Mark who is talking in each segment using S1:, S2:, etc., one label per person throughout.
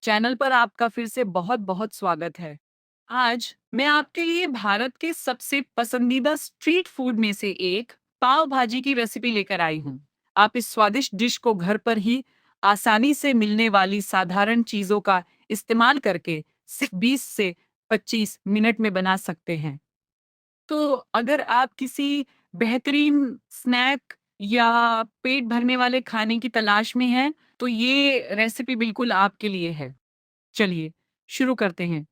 S1: Channel पर आपका फिर से बहुत बहुत स्वागत है। आज मैं आपके लिए भारत के सबसे पसंदीदा स्ट्रीट फूड में से एक पाव भाजी की रेसिपी लेकर आई हूँ। आप इस स्वादिष्ट डिश को घर पर ही आसानी से मिलने वाली साधारण चीजों का इस्तेमाल करके सिर्फ 20 से 25 मिनट में बना सकते हैं। तो अगर आप किसी बेहतरीन स्नैक या पेट भरने वाले खाने की तलाश में हैं, तो ये रेसिपी बिल्कुल आपके लिए है। चलिए शुरू करते हैं।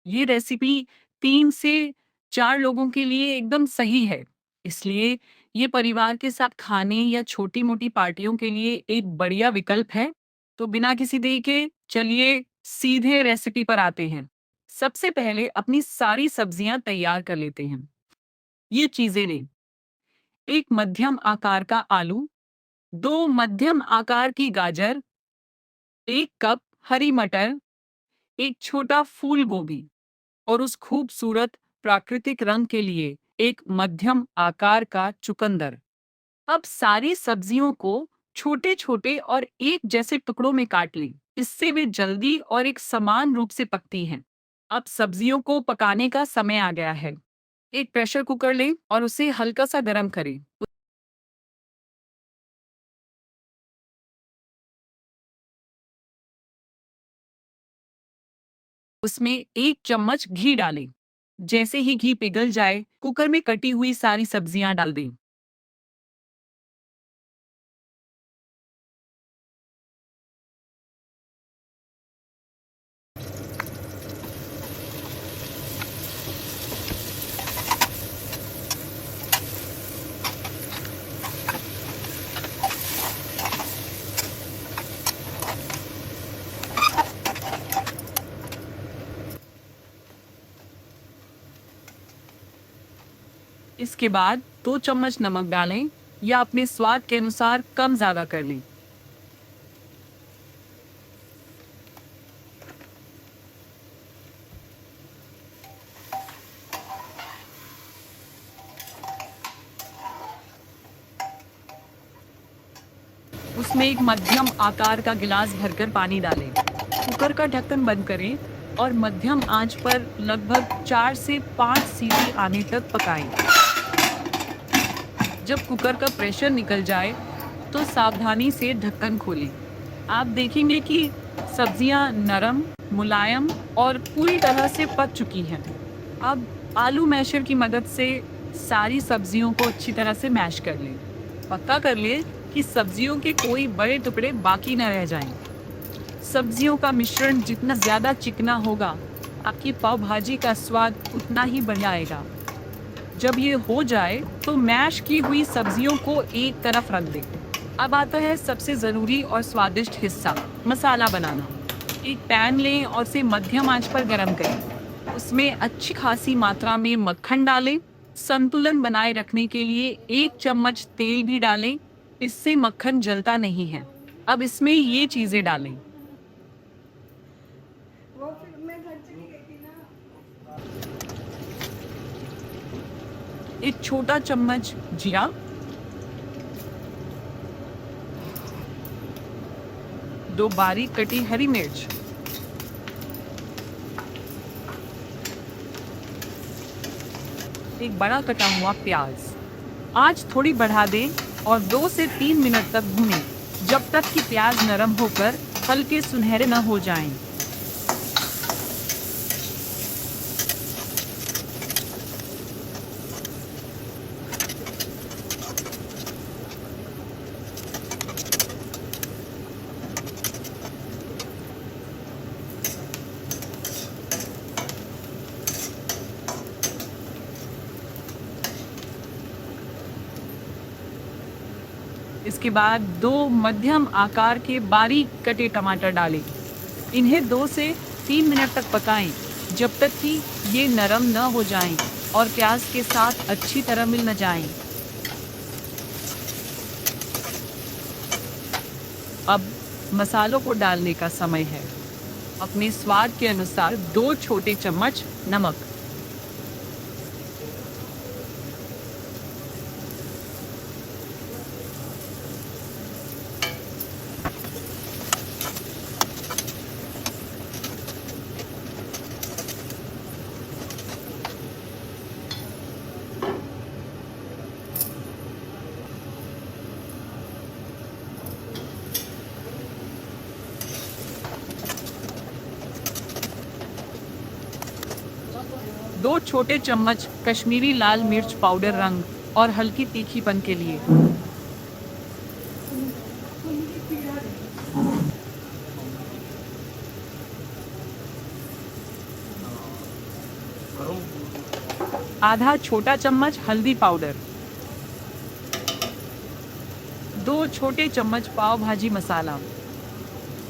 S1: ये रेसिपी 3 से 4 लोगों के लिए एकदम सही है। इसलिए ये परिवार के साथ खाने या छोटी-मोटी पार्टियों के लिए एक बढ़िया विकल्प है। तो बिना किसी देरी के चलिए सीधे रेसिपी पर आते हैं। सबसे पहले अपनी सारी सब्जियां तैयार कर लेते हैं। ये चीजें लें। एक मध्यम आकार का आलू, 2 मध्यम आकार की गाजर, 1 कप हरी मटर, एक छोटा फूल गोभी और उस खूबसूरत प्राकृतिक रंग के लिए एक मध्यम आकार का चुकंदर। अब सारी सब्जियों को छोटे छोटे और एक जैसे टुकड़ों में काट लें। इससे वे जल्दी और एक समान रूप से पकती हैं। अब सब्जियों को पकाने का समय आ गया है। एक प्रेशर कुकर लें और उसे हल्का सा गर्म करें। उसमें 1 चम्मच घी डालें। जैसे ही घी पिघल जाए, कुकर में कटी हुई सारी सब्जियां डाल दें। इसके बाद 2 चम्मच नमक डालें या अपने स्वाद के अनुसार कम ज़्यादा कर लें। उसमें एक मध्यम आकार का गिलास भरकर पानी डालें। कुकर का ढक्कन बंद करें और मध्यम आंच पर लगभग 4 से 5 सीटी आने तक पकाएं। जब कुकर का प्रेशर निकल जाए, तो सावधानी से ढक्कन खोलें। आप देखेंगे कि सब्जियां नरम, मुलायम और पूरी तरह से पक चुकी हैं। अब आलू मैशर की मदद से सारी सब्जियों को अच्छी तरह से मैश कर लें। पक्का कर लें कि सब्जियों के कोई बड़े टुकड़े बाकी न रह जाएं। सब्जियों का मिश्रण जितना ज़्यादा चिकना होगा, आपकी पाव भाजी का स्वाद उतना ही बढ़ आएगा। जब ये हो जाए, तो मैश की हुई सब्जियों को एक तरफ रख दें। अब आता है सबसे ज़रूरी और स्वादिष्ट हिस्सा, मसाला बनाना। एक पैन लें और उसे मध्यम आंच पर गरम करें। उसमें अच्छी खासी मात्रा में मक्खन डालें। संतुलन बनाए रखने के लिए 1 चम्मच तेल भी डालें। इससे मक्खन जलता नहीं है। अब इसमें ये चीज़ें डालें।
S2: वो फिर मैं घर चली गई थी ना।
S1: एक छोटा चम्मच जीरा, 2 बारीक कटी हरी मिर्च, एक बड़ा कटा हुआ प्याज। आज थोड़ी बढ़ा दें और 2 से 3 मिनट तक भूनें, जब तक कि प्याज नरम होकर हल्के सुनहरे न हो जाएं। इसके बाद 2 मध्यम आकार के बारीक कटे टमाटर डालें। इन्हें 2 से 3 मिनट तक पकाएं, जब तक कि ये नरम न हो जाएं और प्याज के साथ अच्छी तरह मिल न जाएं। अब मसालों को डालने का समय है। अपने स्वाद के अनुसार 2 छोटे चम्मच नमक, 2 छोटे चम्मच कश्मीरी लाल मिर्च पाउडर रंग और हल्की तीखीपन के लिए। आधा छोटा चम्मच हल्दी पाउडर, 2 छोटे चम्मच पाव भाजी मसाला।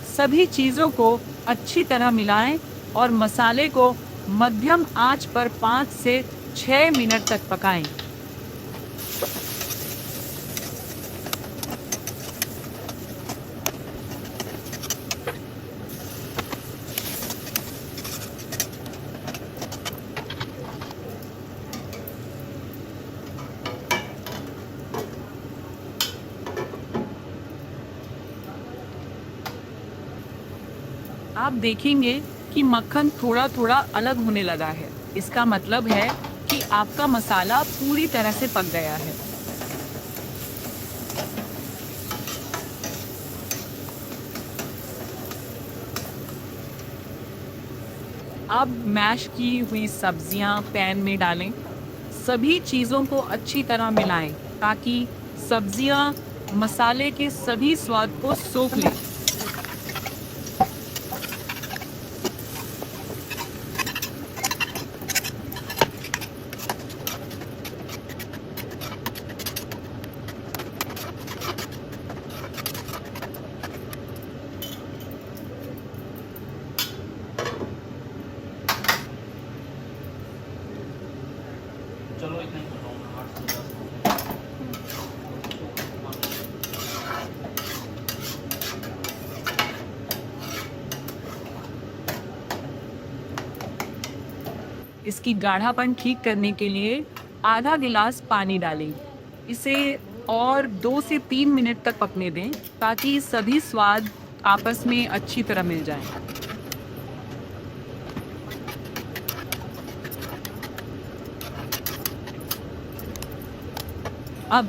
S1: सभी चीजों को अच्छी तरह मिलाएं और मसाले को मध्यम आंच पर 5 से 6 मिनट तक पकाएं। आप देखेंगे कि मक्खन थोड़ा थोड़ा अलग होने लगा है। इसका मतलब है कि आपका मसाला पूरी तरह से पक गया है। अब मैश की हुई सब्जियां पैन में डालें। सभी चीज़ों को अच्छी तरह मिलाएं ताकि सब्जियां मसाले के सभी स्वाद को सोख लें।
S3: चलो इतना ही बताऊँ मैं 8 से 10
S1: इसकी गाढ़ापन ठीक करने के लिए आधा गिलास पानी डालें। इसे और 2 से 3 मिनट तक पकने दें ताकि सभी स्वाद आपस में अच्छी तरह मिल जाएं। अब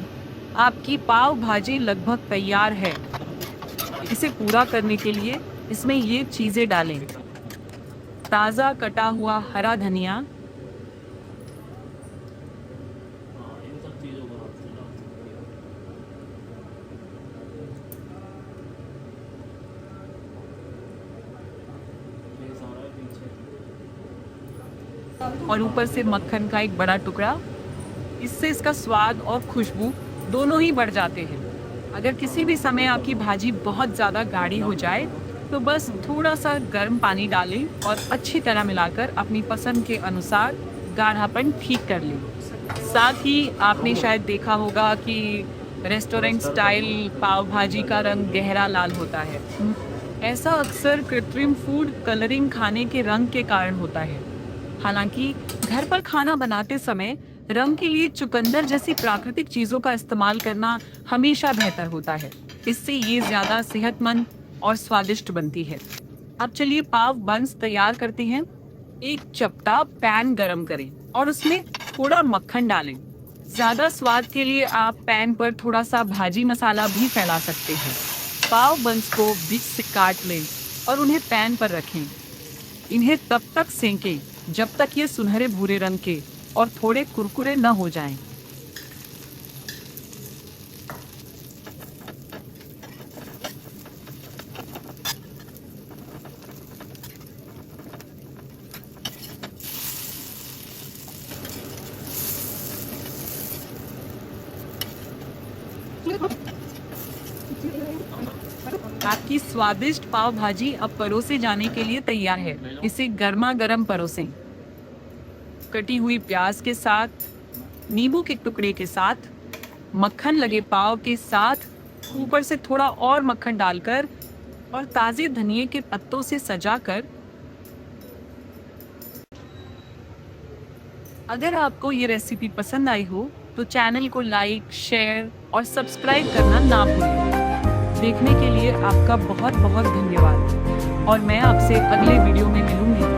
S1: आपकी पाव भाजी लगभग तैयार है। इसे पूरा करने के लिए इसमें ये चीज़ें डालें। ताज़ा कटा हुआ हरा धनिया,
S3: हाँ इन सब चीज़ों को आप चलाओ। ये सारा पीछे
S1: और ऊपर से मक्खन का एक बड़ा टुकड़ा। इससे इसका स्वाद और खुशबू दोनों ही बढ़ जाते हैं। अगर किसी भी समय आपकी भाजी बहुत ज़्यादा गाढ़ी हो जाए तो बस थोड़ा सा गर्म पानी डालें और अच्छी तरह मिलाकर अपनी पसंद के अनुसार गाढ़ापन ठीक कर लें। साथ ही आपने शायद देखा होगा कि रेस्टोरेंट स्टाइल पाव भाजी का रंग गहरा लाल होता है। ऐसा अक्सर कृत्रिम फूड कलरिंग खाने के रंग के कारण होता है। हालांकि घर पर खाना बनाते समय रंग के लिए चुकंदर जैसी प्राकृतिक चीजों का इस्तेमाल करना हमेशा बेहतर होता है। इससे ये ज्यादा सेहतमंद और स्वादिष्ट बनती है। अब चलिए पाव बंस तैयार करते हैं। एक चपटा पैन गरम करें और उसमें थोड़ा मक्खन डालें। ज्यादा स्वाद के लिए आप पैन पर थोड़ा सा भाजी मसाला भी फैला सकते हैं। पाव बंस को बीच से काट लें और उन्हें पैन पर रखें। इन्हें तब तक सेंकें जब तक ये सुनहरे भूरे रंग के और थोड़े कुरकुरे न हो जाएं। आपकी स्वादिष्ट पाव भाजी अब परोसे जाने के लिए तैयार है। इसे गर्मा गर्म परोसें। कटी हुई प्याज के साथ, नींबू के टुकड़े के साथ, मक्खन लगे पाव के साथ, ऊपर से थोड़ा और मक्खन डालकर और ताजे धनिए के पत्तों से सजाकर। अगर आपको ये रेसिपी पसंद आई हो तो चैनल को लाइक, शेयर और सब्सक्राइब करना ना भूलें। देखने के लिए आपका बहुत बहुत धन्यवाद और मैं आपसे अगले वीडियो में मिलूंगी।